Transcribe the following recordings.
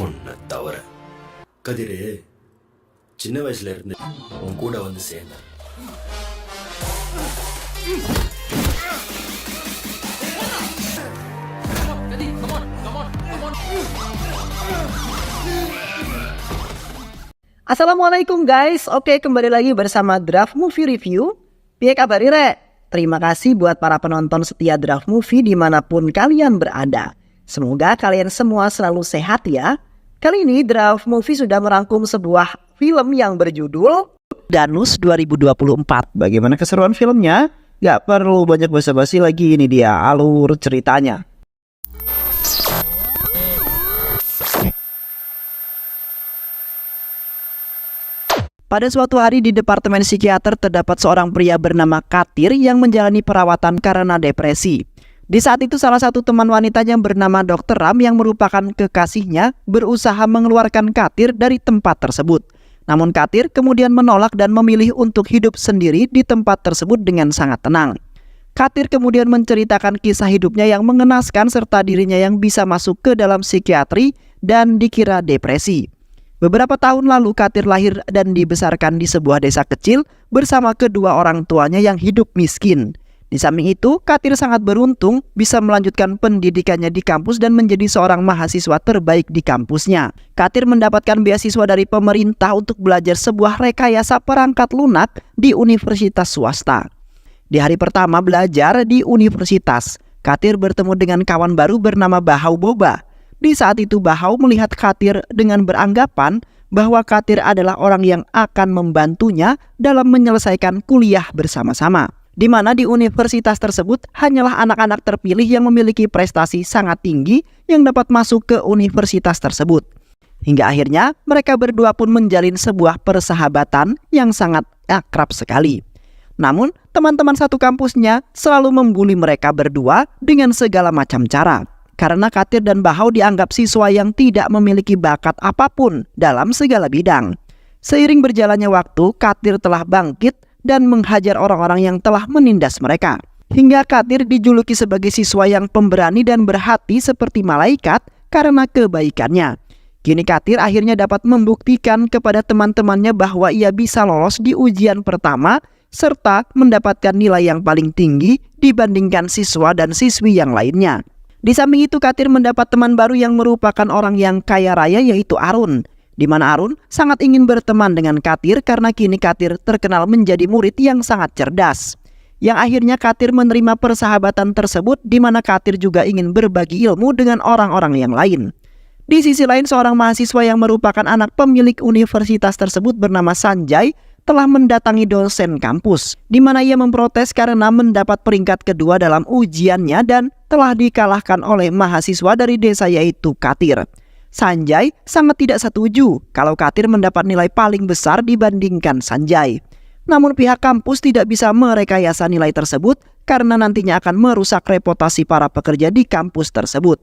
உன்னை தவிர கதிரு சின்ன வயசுல இருந்து உன் கூட வந்து சேர்ந்தேன். Assalamualaikum guys. Oke, kembali lagi bersama Draft Movie Review. Piye kabar Re? Terima kasih buat para penonton setia Draft Movie dimanapun kalian berada. Semoga kalian semua selalu sehat ya. Kali ini Draft Movie sudah merangkum sebuah film yang berjudul Danus 2024. Bagaimana keseruan filmnya? Gak perlu banyak basa-basi lagi, ini dia alur ceritanya. Pada suatu hari di departemen psikiater terdapat seorang pria bernama Katir yang menjalani perawatan karena depresi. Di saat itu salah satu teman wanitanya bernama Dr. Ram yang merupakan kekasihnya berusaha mengeluarkan Katir dari tempat tersebut. Namun Katir kemudian menolak dan memilih untuk hidup sendiri di tempat tersebut dengan sangat tenang. Katir kemudian menceritakan kisah hidupnya yang mengenaskan serta dirinya yang bisa masuk ke dalam psikiatri dan dikira depresi. Beberapa tahun lalu Katir lahir dan dibesarkan di sebuah desa kecil bersama kedua orang tuanya yang hidup miskin. Di samping itu, Katir sangat beruntung bisa melanjutkan pendidikannya di kampus dan menjadi seorang mahasiswa terbaik di kampusnya. Katir mendapatkan beasiswa dari pemerintah untuk belajar sebuah rekayasa perangkat lunak di universitas swasta. Di hari pertama belajar di universitas, Katir bertemu dengan kawan baru bernama Bahau Boba. Di saat itu Bahau melihat Katir dengan beranggapan bahwa Katir adalah orang yang akan membantunya dalam menyelesaikan kuliah bersama-sama. Di mana di universitas tersebut hanyalah anak-anak terpilih yang memiliki prestasi sangat tinggi yang dapat masuk ke universitas tersebut. Hingga akhirnya mereka berdua pun menjalin sebuah persahabatan yang sangat akrab sekali. Namun teman-teman satu kampusnya selalu membuli mereka berdua dengan segala macam cara. Karena Katir dan Bahau dianggap siswa yang tidak memiliki bakat apapun dalam segala bidang. Seiring berjalannya waktu, Katir telah bangkit dan menghajar orang-orang yang telah menindas mereka. Hingga Katir dijuluki sebagai siswa yang pemberani dan berhati seperti malaikat karena kebaikannya. Kini Katir akhirnya dapat membuktikan kepada teman-temannya bahwa ia bisa lolos di ujian pertama serta mendapatkan nilai yang paling tinggi dibandingkan siswa dan siswi yang lainnya. Di samping itu Katir mendapat teman baru yang merupakan orang yang kaya raya yaitu Arun. Di mana Arun sangat ingin berteman dengan Katir karena kini Katir terkenal menjadi murid yang sangat cerdas. Yang akhirnya Katir menerima persahabatan tersebut di mana Katir juga ingin berbagi ilmu dengan orang-orang yang lain. Di sisi lain seorang mahasiswa yang merupakan anak pemilik universitas tersebut bernama Sanjay telah mendatangi dosen kampus. Di mana ia memprotes karena mendapat peringkat kedua dalam ujiannya dan telah dikalahkan oleh mahasiswa dari desa yaitu Katir. Sanjay sangat tidak setuju kalau Katir mendapat nilai paling besar dibandingkan Sanjay. Namun pihak kampus tidak bisa merekayasa nilai tersebut karena nantinya akan merusak reputasi para pekerja di kampus tersebut.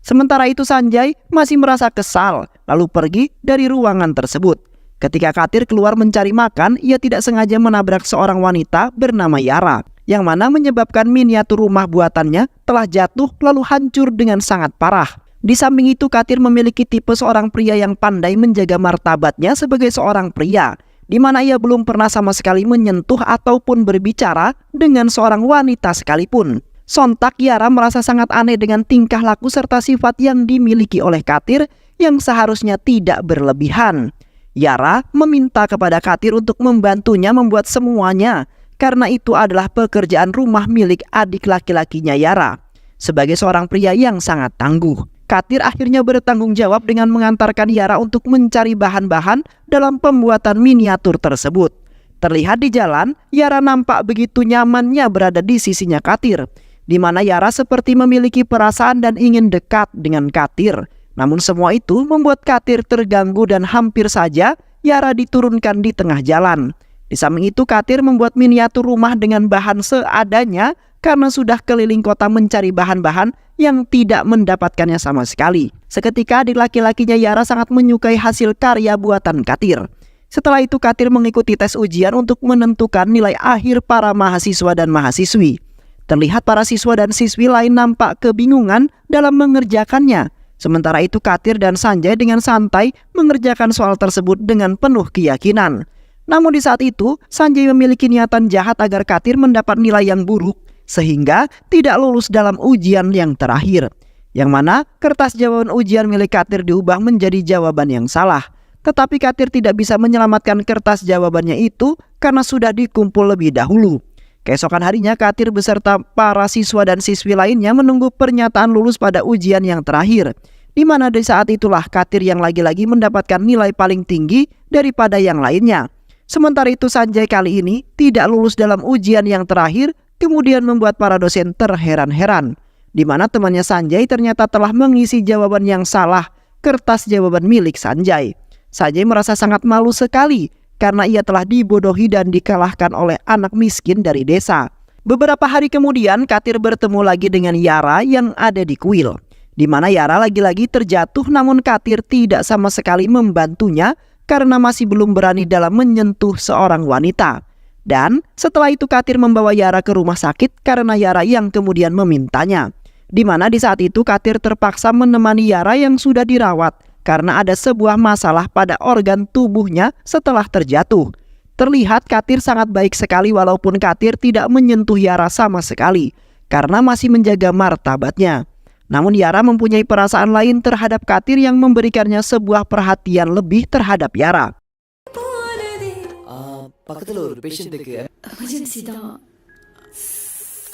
Sementara itu Sanjay masih merasa kesal lalu pergi dari ruangan tersebut. Ketika Katir keluar mencari makan, ia tidak sengaja menabrak seorang wanita bernama Yara, yang mana menyebabkan miniatur rumah buatannya telah jatuh lalu hancur dengan sangat parah. Di samping itu Katir memiliki tipe seorang pria yang pandai menjaga martabatnya sebagai seorang pria, di mana ia belum pernah sama sekali menyentuh ataupun berbicara dengan seorang wanita sekalipun. Sontak Yara merasa sangat aneh dengan tingkah laku serta sifat yang dimiliki oleh Katir yang seharusnya tidak berlebihan. Yara meminta kepada Katir untuk membantunya membuat semuanya, karena itu adalah pekerjaan rumah milik adik laki-lakinya Yara. Sebagai seorang pria yang sangat tangguh, Katir akhirnya bertanggung jawab dengan mengantarkan Yara untuk mencari bahan-bahan dalam pembuatan miniatur tersebut. Terlihat di jalan, Yara nampak begitu nyamannya berada di sisinya Katir, di mana Yara seperti memiliki perasaan dan ingin dekat dengan Katir. Namun semua itu membuat Katir terganggu dan hampir saja Yara diturunkan di tengah jalan. Di samping itu Katir membuat miniatur rumah dengan bahan seadanya karena sudah keliling kota mencari bahan-bahan yang tidak mendapatkannya sama sekali. Seketika adik laki-lakinya Yara sangat menyukai hasil karya buatan Katir. Setelah itu Katir mengikuti tes ujian untuk menentukan nilai akhir para mahasiswa dan mahasiswi. Terlihat para siswa dan siswi lain nampak kebingungan dalam mengerjakannya. Sementara itu Katir dan Sanjay dengan santai mengerjakan soal tersebut dengan penuh keyakinan. Namun di saat itu, Sanjay memiliki niatan jahat agar Katir mendapat nilai yang buruk, sehingga tidak lulus dalam ujian yang terakhir. Yang mana kertas jawaban ujian milik Katir diubah menjadi jawaban yang salah. Tetapi Katir tidak bisa menyelamatkan kertas jawabannya itu karena sudah dikumpul lebih dahulu. Keesokan harinya Katir beserta para siswa dan siswi lainnya menunggu pernyataan lulus pada ujian yang terakhir. Di mana di saat itulah Katir yang lagi-lagi mendapatkan nilai paling tinggi daripada yang lainnya. Sementara itu Sanjay kali ini tidak lulus dalam ujian yang terakhir, kemudian membuat para dosen terheran-heran. Di mana temannya Sanjay ternyata telah mengisi jawaban yang salah, kertas jawaban milik Sanjay. Sanjay merasa sangat malu sekali karena ia telah dibodohi dan dikalahkan oleh anak miskin dari desa. Beberapa hari kemudian Katir bertemu lagi dengan Yara yang ada di kuil. Di mana Yara lagi-lagi terjatuh namun Katir tidak sama sekali membantunya karena masih belum berani dalam menyentuh seorang wanita. Dan setelah itu Katir membawa Yara ke rumah sakit karena Yara yang kemudian memintanya. Di mana di saat itu Katir terpaksa menemani Yara yang sudah dirawat karena ada sebuah masalah pada organ tubuhnya setelah terjatuh. Terlihat Katir sangat baik sekali walaupun Katir tidak menyentuh Yara sama sekali karena masih menjaga martabatnya. Namun Yara mempunyai perasaan lain terhadap Katir yang memberikannya sebuah perhatian lebih terhadap Yara.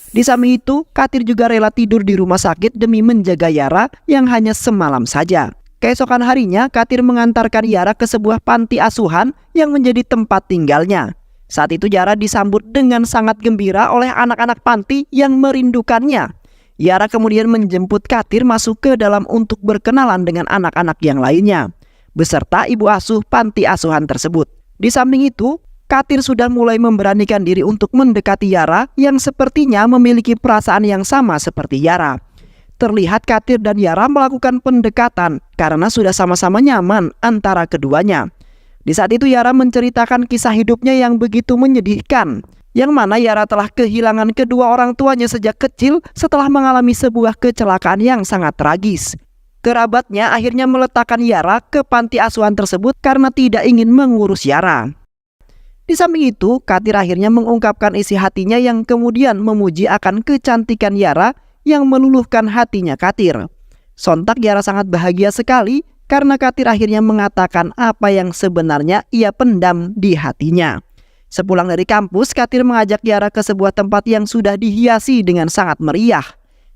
Di samping itu, Katir juga rela tidur di rumah sakit demi menjaga Yara yang hanya semalam saja. Keesokan harinya, Katir mengantarkan Yara ke sebuah panti asuhan yang menjadi tempat tinggalnya. Saat itu Yara disambut dengan sangat gembira oleh anak-anak panti yang merindukannya. Yara kemudian menjemput Katir masuk ke dalam untuk berkenalan dengan anak-anak yang lainnya, beserta ibu asuh panti asuhan tersebut. Di samping itu, Katir sudah mulai memberanikan diri untuk mendekati Yara yang sepertinya memiliki perasaan yang sama seperti Yara. Terlihat Katir dan Yara melakukan pendekatan karena sudah sama-sama nyaman antara keduanya. Di saat itu Yara menceritakan kisah hidupnya yang begitu menyedihkan, yang mana Yara telah kehilangan kedua orang tuanya sejak kecil setelah mengalami sebuah kecelakaan yang sangat tragis. Kerabatnya akhirnya meletakkan Yara ke panti asuhan tersebut karena tidak ingin mengurus Yara. Di samping itu, Katir akhirnya mengungkapkan isi hatinya yang kemudian memuji akan kecantikan Yara yang meluluhkan hatinya Katir. Sontak Yara sangat bahagia sekali karena Katir akhirnya mengatakan apa yang sebenarnya ia pendam di hatinya. Sepulang dari kampus, Katir mengajak Yara ke sebuah tempat yang sudah dihiasi dengan sangat meriah,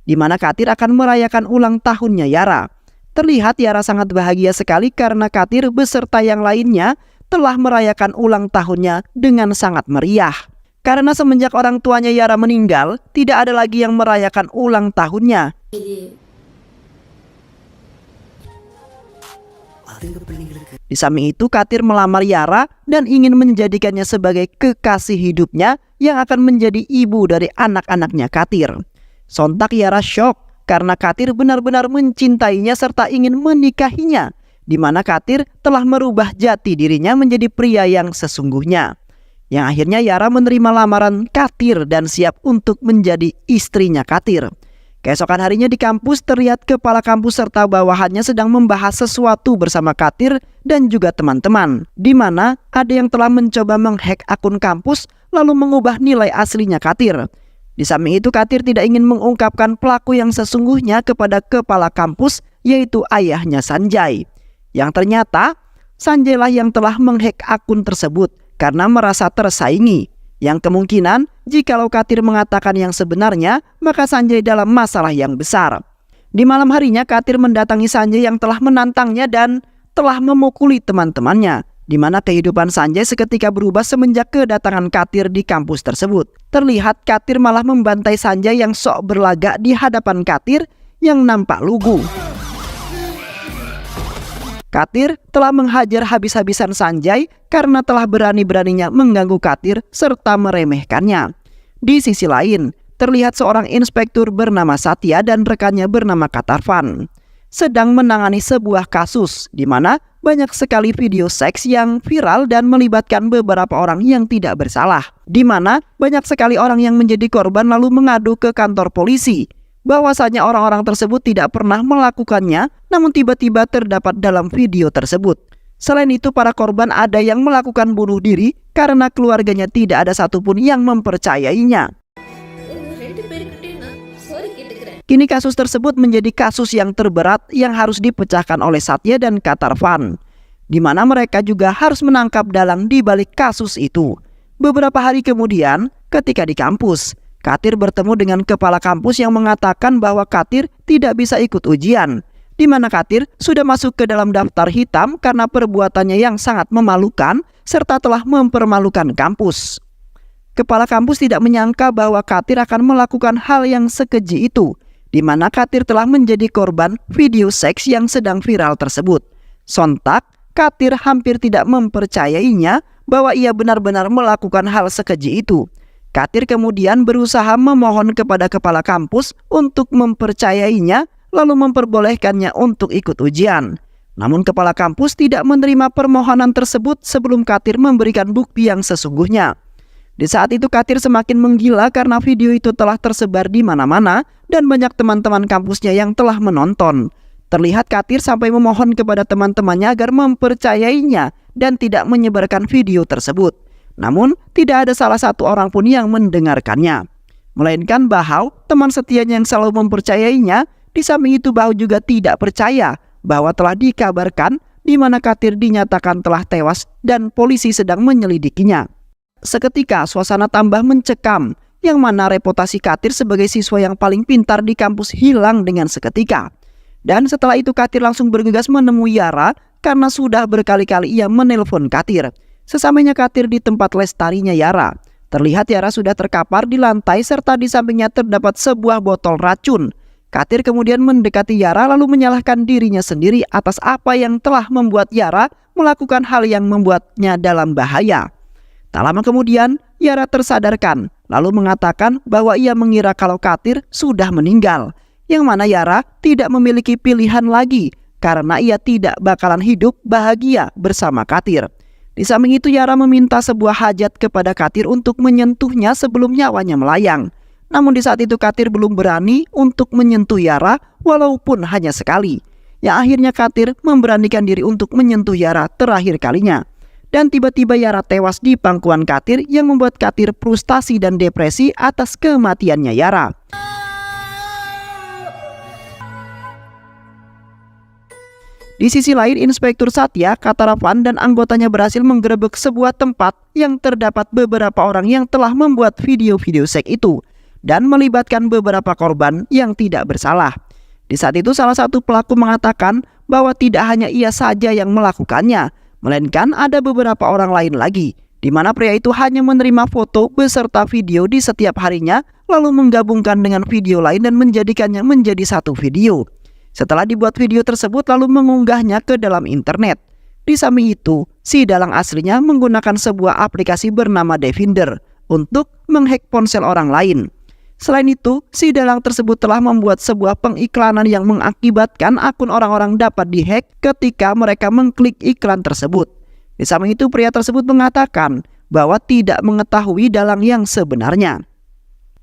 di mana Katir akan merayakan ulang tahunnya Yara. Terlihat Yara sangat bahagia sekali karena Katir beserta yang lainnya telah merayakan ulang tahunnya dengan sangat meriah. Karena semenjak orang tuanya Yara meninggal, tidak ada lagi yang merayakan ulang tahunnya. Di samping itu, Katir melamar Yara dan ingin menjadikannya sebagai kekasih hidupnya yang akan menjadi ibu dari anak-anaknya Katir. Sontak Yara syok karena Katir benar-benar mencintainya serta ingin menikahinya, di mana Katir telah merubah jati dirinya menjadi pria yang sesungguhnya. Yang akhirnya Yara menerima lamaran Katir dan siap untuk menjadi istrinya Katir. Keesokan harinya di kampus terlihat kepala kampus serta bawahannya sedang membahas sesuatu bersama Katir dan juga teman-teman, di mana ada yang telah mencoba menghack akun kampus lalu mengubah nilai aslinya Katir. Di samping itu Katir tidak ingin mengungkapkan pelaku yang sesungguhnya kepada kepala kampus, yaitu ayahnya Sanjay. Yang ternyata Sanjay lah yang telah menghack akun tersebut karena merasa tersaingi. Yang kemungkinan jikalau Katir mengatakan yang sebenarnya, maka Sanjay dalam masalah yang besar. Di malam harinya Katir mendatangi Sanjay yang telah menantangnya dan telah memukuli teman-temannya, di mana kehidupan Sanjay seketika berubah semenjak kedatangan Katir di kampus tersebut. Terlihat Katir malah membantai Sanjay yang sok berlagak di hadapan Katir yang nampak lugu. Katir telah menghajar habis-habisan Sanjay karena telah berani-beraninya mengganggu Katir serta meremehkannya. Di sisi lain, terlihat seorang inspektur bernama Satya dan rekannya bernama Katarvan sedang menangani sebuah kasus di mana banyak sekali video seks yang viral dan melibatkan beberapa orang yang tidak bersalah, di mana banyak sekali orang yang menjadi korban lalu mengadu ke kantor polisi bahwasanya orang-orang tersebut tidak pernah melakukannya namun tiba-tiba terdapat dalam video tersebut. Selain itu, para korban ada yang melakukan bunuh diri karena keluarganya tidak ada satupun yang mempercayainya. Kini kasus tersebut menjadi kasus yang terberat yang harus dipecahkan oleh Satya dan Kak Tarvan, di mana mereka juga harus menangkap dalang di balik kasus itu. Beberapa hari kemudian, ketika di kampus, Katir bertemu dengan kepala kampus yang mengatakan bahwa Katir tidak bisa ikut ujian, di mana Katir sudah masuk ke dalam daftar hitam karena perbuatannya yang sangat memalukan serta telah mempermalukan kampus. Kepala kampus tidak menyangka bahwa Katir akan melakukan hal yang sekeji itu, di mana Katir telah menjadi korban video seks yang sedang viral tersebut. Sontak, Katir hampir tidak mempercayainya bahwa ia benar-benar melakukan hal sekeji itu. Katir kemudian berusaha memohon kepada kepala kampus untuk mempercayainya lalu memperbolehkannya untuk ikut ujian. Namun kepala kampus tidak menerima permohonan tersebut sebelum Katir memberikan bukti yang sesungguhnya. Di saat itu Katir semakin menggila karena video itu telah tersebar di mana-mana dan banyak teman-teman kampusnya yang telah menonton. Terlihat Katir sampai memohon kepada teman-temannya agar mempercayainya dan tidak menyebarkan video tersebut. Namun tidak ada salah satu orang pun yang mendengarkannya, melainkan Bahau, teman setianya yang selalu mempercayainya. Di samping itu Bahau juga tidak percaya bahwa telah dikabarkan di mana Katir dinyatakan telah tewas dan polisi sedang menyelidikinya. Seketika suasana tambah mencekam, yang mana reputasi Katir sebagai siswa yang paling pintar di kampus hilang dengan seketika. Dan setelah itu Katir langsung bergegas menemui Yara karena sudah berkali-kali ia menelpon Katir. Sesampainya Katir di tempat les tarinya Yara, terlihat Yara sudah terkapar di lantai serta di sampingnya terdapat sebuah botol racun. Katir kemudian mendekati Yara lalu menyalahkan dirinya sendiri atas apa yang telah membuat Yara melakukan hal yang membuatnya dalam bahaya. Tak lama kemudian Yara tersadarkan lalu mengatakan bahwa ia mengira kalau Katir sudah meninggal, yang mana Yara tidak memiliki pilihan lagi karena ia tidak bakalan hidup bahagia bersama Katir. Di samping itu Yara meminta sebuah hajat kepada Katir untuk menyentuhnya sebelum nyawanya melayang. Namun di saat itu Katir belum berani untuk menyentuh Yara walaupun hanya sekali. Yang akhirnya Katir memberanikan diri untuk menyentuh Yara terakhir kalinya. Dan tiba-tiba Yara tewas di pangkuan Katir yang membuat Katir frustasi dan depresi atas kematiannya Yara. Di sisi lain, Inspektur Satya, Kak Tarvan dan anggotanya berhasil menggerebek sebuah tempat yang terdapat beberapa orang yang telah membuat video-video seks itu dan melibatkan beberapa korban yang tidak bersalah. Di saat itu salah satu pelaku mengatakan bahwa tidak hanya ia saja yang melakukannya, melainkan ada beberapa orang lain lagi, di mana pria itu hanya menerima foto beserta video di setiap harinya lalu menggabungkan dengan video lain dan menjadikannya menjadi satu video. Setelah dibuat video tersebut lalu mengunggahnya ke dalam internet. Di samping itu, si dalang aslinya menggunakan sebuah aplikasi bernama Devinder untuk menghack ponsel orang lain. Selain itu, si dalang tersebut telah membuat sebuah pengiklanan yang mengakibatkan akun orang-orang dapat dihack ketika mereka mengklik iklan tersebut. Di samping itu, pria tersebut mengatakan bahwa tidak mengetahui dalang yang sebenarnya,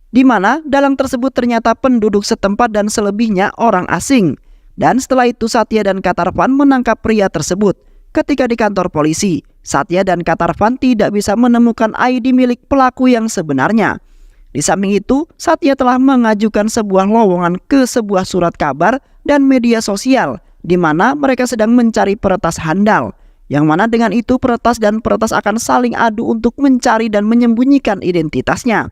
di mana dalang tersebut ternyata penduduk setempat dan selebihnya orang asing. Dan setelah itu Satya dan Kak Tarvan menangkap pria tersebut. Ketika di kantor polisi, Satya dan Kak Tarvan tidak bisa menemukan ID milik pelaku yang sebenarnya. Di samping itu, Satya telah mengajukan sebuah lowongan ke sebuah surat kabar dan media sosial, di mana mereka sedang mencari peretas handal. Yang mana dengan itu peretas dan peretas akan saling adu untuk mencari dan menyembunyikan identitasnya.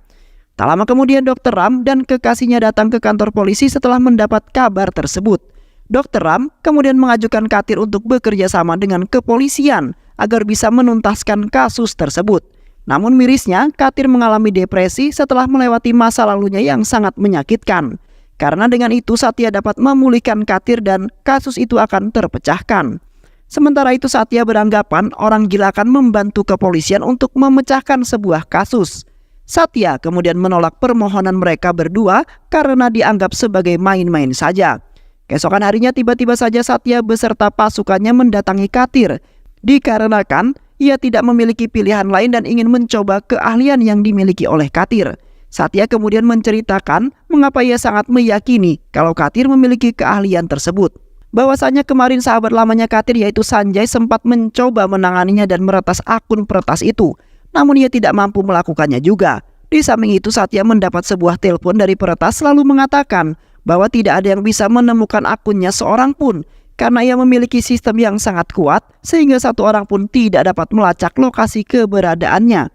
Tak lama kemudian Dr. Ram dan kekasihnya datang ke kantor polisi setelah mendapat kabar tersebut. Dr. Ram kemudian mengajukan Katir untuk bekerja sama dengan kepolisian agar bisa menuntaskan kasus tersebut. Namun mirisnya Katir mengalami depresi setelah melewati masa lalunya yang sangat menyakitkan. Karena dengan itu Satya dapat memulihkan Katir dan kasus itu akan terpecahkan. Sementara itu Satya beranggapan orang gila akan membantu kepolisian untuk memecahkan sebuah kasus. Satya kemudian menolak permohonan mereka berdua karena dianggap sebagai main-main saja. Keesokan harinya tiba-tiba saja Satya beserta pasukannya mendatangi Katir, dikarenakan ia tidak memiliki pilihan lain dan ingin mencoba keahlian yang dimiliki oleh Katir. Satya kemudian menceritakan mengapa ia sangat meyakini kalau Katir memiliki keahlian tersebut. bahwasanya kemarin sahabat lamanya Katir yaitu Sanjay sempat mencoba menanganinya dan meretas akun peretas itu, namun ia tidak mampu melakukannya juga. Di samping itu Satya mendapat sebuah telepon dari peretas lalu mengatakan bahwa tidak ada yang bisa menemukan akunnya seorang pun karena ia memiliki sistem yang sangat kuat sehingga satu orang pun tidak dapat melacak lokasi keberadaannya.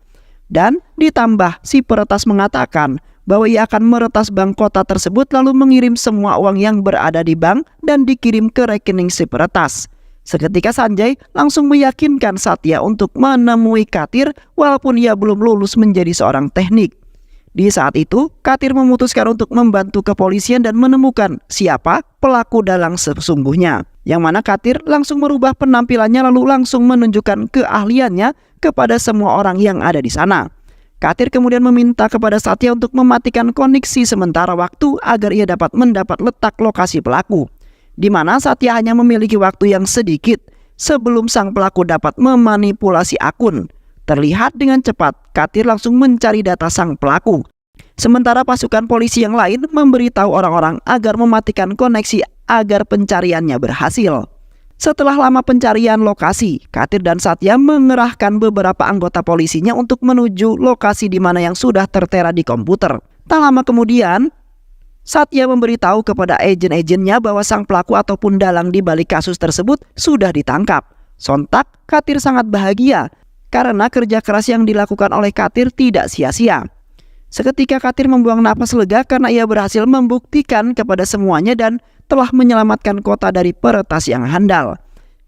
Dan ditambah si peretas mengatakan bahwa ia akan meretas bank kota tersebut lalu mengirim semua uang yang berada di bank dan dikirim ke rekening si peretas. Seketika Sanjay langsung meyakinkan Satya untuk menemui Katir walaupun ia belum lulus menjadi seorang teknik. Di saat itu, Katir memutuskan untuk membantu kepolisian dan menemukan siapa pelaku dalang sesungguhnya. Yang mana Katir langsung merubah penampilannya lalu langsung menunjukkan keahliannya kepada semua orang yang ada di sana. Katir kemudian meminta kepada Satya untuk mematikan koneksi sementara waktu agar ia dapat mendapat letak lokasi pelaku, di mana Satya hanya memiliki waktu yang sedikit sebelum sang pelaku dapat memanipulasi akun. Terlihat dengan cepat, Katir langsung mencari data sang pelaku. Sementara pasukan polisi yang lain memberitahu orang-orang agar mematikan koneksi agar pencariannya berhasil. Setelah lama pencarian lokasi, Katir dan Satya mengerahkan beberapa anggota polisinya untuk menuju lokasi di mana yang sudah tertera di komputer. Tak lama kemudian, Satya memberitahu kepada agen-agennya bahwa sang pelaku ataupun dalang di balik kasus tersebut sudah ditangkap. Sontak, Katir sangat bahagia karena kerja keras yang dilakukan oleh Katir tidak sia-sia. Seketika Katir membuang napas lega karena ia berhasil membuktikan kepada semuanya dan telah menyelamatkan kota dari peretas yang handal.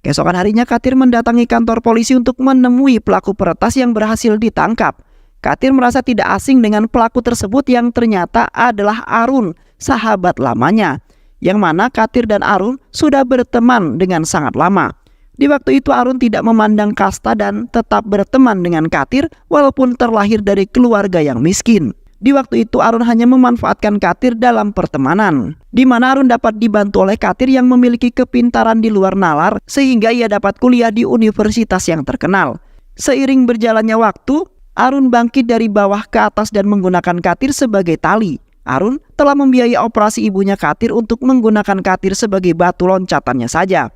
Keesokan harinya Katir mendatangi kantor polisi untuk menemui pelaku peretas yang berhasil ditangkap. Katir merasa tidak asing dengan pelaku tersebut yang ternyata adalah Arun, sahabat lamanya, yang mana Katir dan Arun sudah berteman dengan sangat lama. Di waktu itu Arun tidak memandang kasta dan tetap berteman dengan Katir walaupun terlahir dari keluarga yang miskin. Di waktu itu Arun hanya memanfaatkan Katir dalam pertemanan, di mana Arun dapat dibantu oleh Katir yang memiliki kepintaran di luar nalar sehingga ia dapat kuliah di universitas yang terkenal. Seiring berjalannya waktu, Arun bangkit dari bawah ke atas dan menggunakan Katir sebagai tali. Arun telah membiayai operasi ibunya Katir untuk menggunakan Katir sebagai batu loncatannya saja.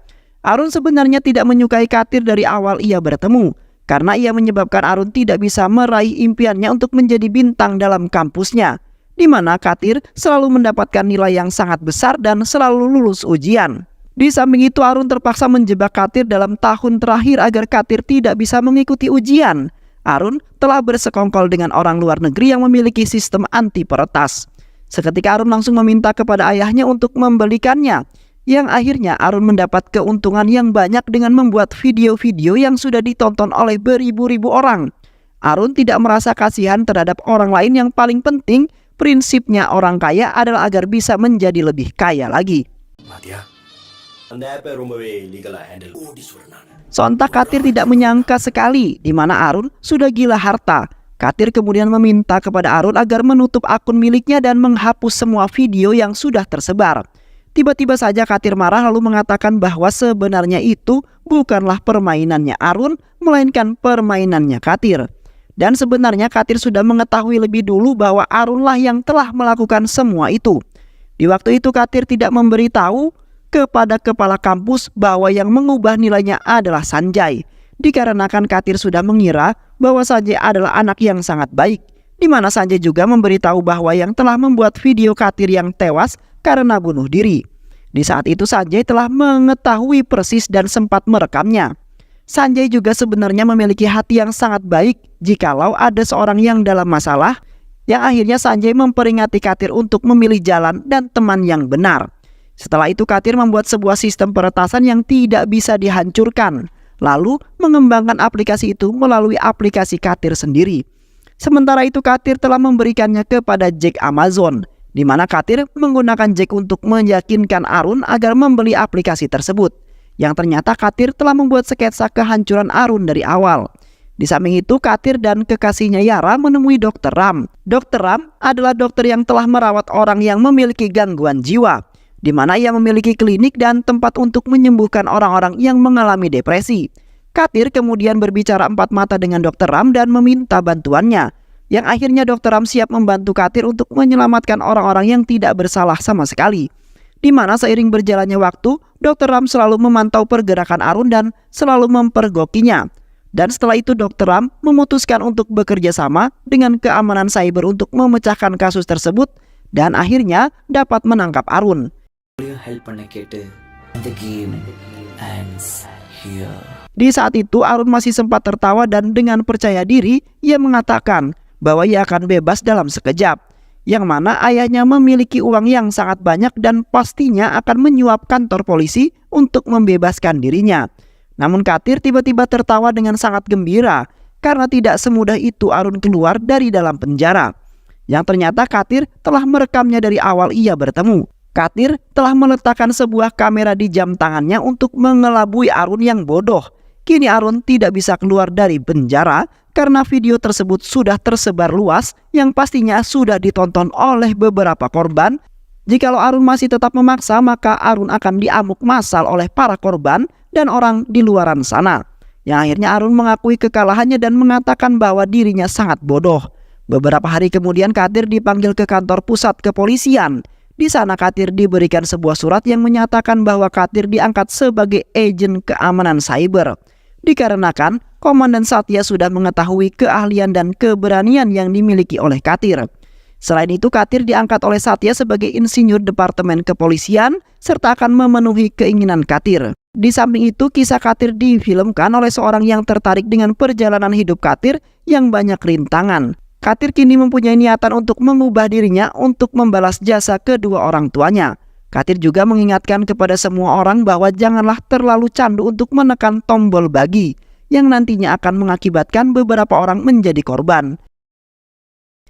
Arun sebenarnya tidak menyukai Katir dari awal ia bertemu, karena ia menyebabkan Arun tidak bisa meraih impiannya untuk menjadi bintang dalam kampusnya, di mana Katir selalu mendapatkan nilai yang sangat besar dan selalu lulus ujian. Di samping itu Arun terpaksa menjebak Katir dalam tahun terakhir agar Katir tidak bisa mengikuti ujian. Arun telah bersekongkol dengan orang luar negeri yang memiliki sistem anti peretas. Seketika Arun langsung meminta kepada ayahnya untuk membelikannya, yang akhirnya Arun mendapat keuntungan yang banyak dengan membuat video-video yang sudah ditonton oleh beribu-ribu orang. Arun tidak merasa kasihan terhadap orang lain, yang paling penting prinsipnya orang kaya adalah agar bisa menjadi lebih kaya lagi. Sontak Katir tidak menyangka sekali di mana Arun sudah gila harta. Katir kemudian meminta kepada Arun agar menutup akun miliknya dan menghapus semua video yang sudah tersebar. Tiba-tiba saja Katir marah lalu mengatakan bahwa sebenarnya itu bukanlah permainannya Arun, melainkan permainannya Katir. Dan sebenarnya Katir sudah mengetahui lebih dulu bahwa Arunlah yang telah melakukan semua itu. Di waktu itu Katir tidak memberitahu kepada kepala kampus bahwa yang mengubah nilainya adalah Sanjay, dikarenakan Katir sudah mengira bahwa Sanjay adalah anak yang sangat baik, di mana Sanjay juga memberitahu bahwa yang telah membuat video Katir yang tewas karena bunuh diri. Di saat itu Sanjay telah mengetahui persis dan sempat merekamnya. Sanjay juga sebenarnya memiliki hati yang sangat baik jikalau ada seorang yang dalam masalah, yang akhirnya Sanjay memperingati Katir untuk memilih jalan dan teman yang benar. Setelah itu Katir membuat sebuah sistem peretasan yang tidak bisa dihancurkan, lalu mengembangkan aplikasi itu melalui aplikasi Katir sendiri. Sementara itu Katir telah memberikannya kepada Jack Amazon, di mana Katir menggunakan Jack untuk meyakinkan Arun agar membeli aplikasi tersebut, yang ternyata Katir telah membuat sketsa kehancuran Arun dari awal. Di samping itu Katir dan kekasihnya Yara menemui Dr. Ram. Dr. Ram adalah dokter yang telah merawat orang yang memiliki gangguan jiwa, di mana ia memiliki klinik dan tempat untuk menyembuhkan orang-orang yang mengalami depresi. Katir kemudian berbicara empat mata dengan Dr. Ram dan meminta bantuannya, yang akhirnya Dr. Ram siap membantu Katir untuk menyelamatkan orang-orang yang tidak bersalah sama sekali. di mana seiring berjalannya waktu, Dr. Ram selalu memantau pergerakan Arun dan selalu mempergokinya. Dan setelah itu Dr. Ram memutuskan untuk bekerja sama dengan keamanan cyber untuk memecahkan kasus tersebut dan akhirnya dapat menangkap Arun. help பண்ண கேட்டு the game ends here. Di saat itu Arun masih sempat tertawa dan dengan percaya diri ia mengatakan bahwa ia akan bebas dalam sekejap, yang mana ayahnya memiliki uang yang sangat banyak dan pastinya akan menyuap kantor polisi untuk membebaskan dirinya. Namun Katir tiba-tiba tertawa dengan sangat gembira karena tidak semudah itu Arun keluar dari dalam penjara. Yang ternyata Katir telah merekamnya dari awal ia bertemu. Katir telah meletakkan sebuah kamera di jam tangannya untuk mengelabui Arun yang bodoh. Kini Arun tidak bisa keluar dari penjara karena video tersebut sudah tersebar luas yang pastinya sudah ditonton oleh beberapa korban. Jikalau Arun masih tetap memaksa, maka Arun akan diamuk massal oleh para korban dan orang di luaran sana. Yang akhirnya Arun mengakui kekalahannya dan mengatakan bahwa dirinya sangat bodoh. Beberapa hari kemudian Katir dipanggil ke kantor pusat kepolisian. Di sana Katir diberikan sebuah surat yang menyatakan bahwa Katir diangkat sebagai agen keamanan cyber. Dikarenakan Komandan Satya sudah mengetahui keahlian dan keberanian yang dimiliki oleh Katir. Selain itu Katir diangkat oleh Satya sebagai insinyur Departemen Kepolisian serta akan memenuhi keinginan Katir. Di samping itu kisah Katir difilmkan oleh seorang yang tertarik dengan perjalanan hidup Katir yang banyak rintangan. Katir kini mempunyai niatan untuk mengubah dirinya untuk membalas jasa kedua orang tuanya. Katir juga mengingatkan kepada semua orang bahwa janganlah terlalu candu untuk menekan tombol bagi, yang nantinya akan mengakibatkan beberapa orang menjadi korban.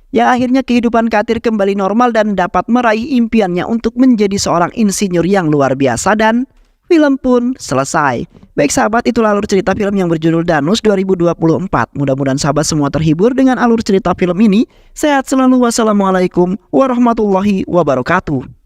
Yang akhirnya kehidupan Katir kembali normal dan dapat meraih impiannya untuk menjadi seorang insinyur yang luar biasa dan film pun selesai. Baik sahabat, itulah alur cerita film yang berjudul Danus 2024. Mudah-mudahan sahabat semua terhibur dengan alur cerita film ini. Sehat selalu. Wassalamualaikum warahmatullahi wabarakatuh.